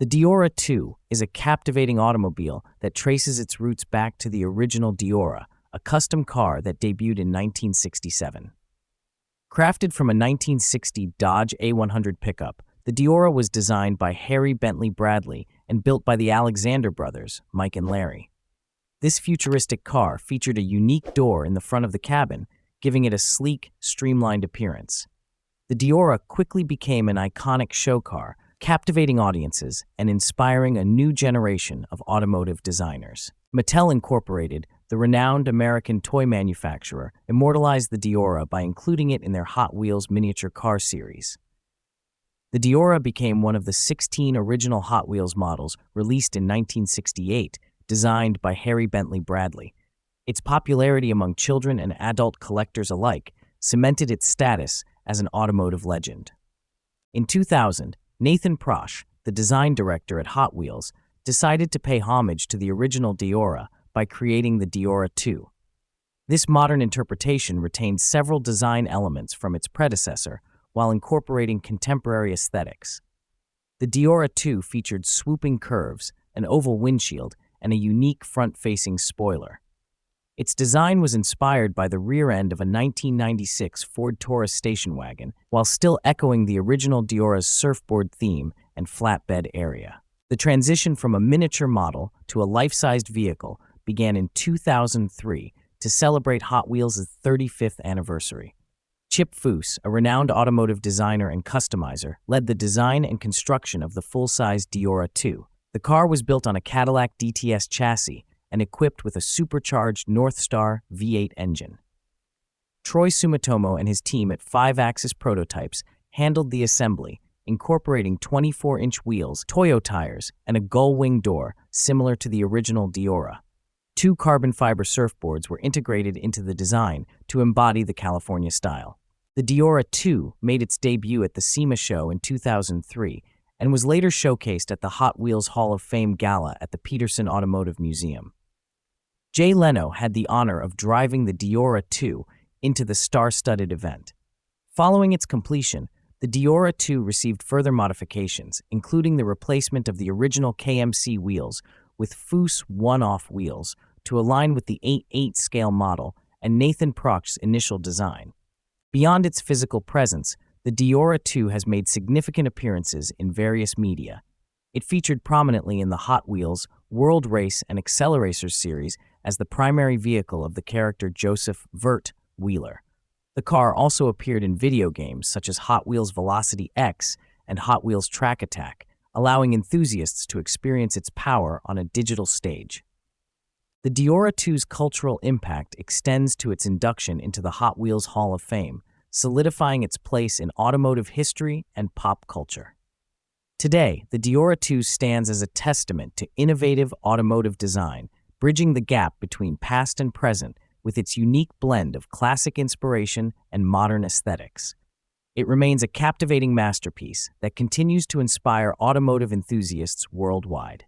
The Deora II is a captivating automobile that traces its roots back to the original Deora, a custom car that debuted in 1967. Crafted from a 1960 Dodge A100 pickup, the Deora was designed by Harry Bentley Bradley and built by the Alexander brothers, Mike and Larry. This futuristic car featured a unique door in the front of the cabin, giving it a sleek, streamlined appearance. The Deora quickly became an iconic show car, captivating audiences and inspiring a new generation of automotive designers. Mattel Incorporated, the renowned American toy manufacturer, immortalized the Deora by including it in their Hot Wheels miniature car series. The Deora became one of the 16 original Hot Wheels models released in 1968, designed by Harry Bentley Bradley. Its popularity among children and adult collectors alike cemented its status as an automotive legend. In 2000, Nathan Proch, the design director at Hot Wheels, decided to pay homage to the original Deora by creating the Deora II. This modern interpretation retained several design elements from its predecessor while incorporating contemporary aesthetics. The Deora II featured swooping curves, an oval windshield, and a unique front-facing spoiler. Its design was inspired by the rear end of a 1996 Ford Taurus station wagon, while still echoing the original Deora's surfboard theme and flatbed area. The transition from a miniature model to a life-sized vehicle began in 2003 to celebrate Hot Wheels' 35th anniversary. Chip Foose, a renowned automotive designer and customizer, led the design and construction of the full-size Deora II. The car was built on a Cadillac DTS chassis and equipped with a supercharged Northstar V8 engine. Troy Sumitomo and his team at 5-Axis Prototypes handled the assembly, incorporating 24-inch wheels, Toyo tires, and a gull-wing door similar to the original Deora. 2 carbon fiber surfboards were integrated into the design to embody the California style. The Deora II made its debut at the SEMA show in 2003 and was later showcased at the Hot Wheels Hall of Fame Gala at the Peterson Automotive Museum. Jay Leno had the honor of driving the Deora II into the star-studded event. Following its completion, the Deora II received further modifications, including the replacement of the original KMC wheels with Foose one-off wheels to align with the 8/8 scale model and Nathan Proch's initial design. Beyond its physical presence, the Deora II has made significant appearances in various media. It featured prominently in the Hot Wheels World Race and Acceleracers series as the primary vehicle of the character Joseph "Vert" Wheeler. The car also appeared in video games such as Hot Wheels Velocity X and Hot Wheels Track Attack, allowing enthusiasts to experience its power on a digital stage. The Deora II's cultural impact extends to its induction into the Hot Wheels Hall of Fame, solidifying its place in automotive history and pop culture. Today, the Deora II stands as a testament to innovative automotive design, bridging the gap between past and present with its unique blend of classic inspiration and modern aesthetics. It remains a captivating masterpiece that continues to inspire automotive enthusiasts worldwide.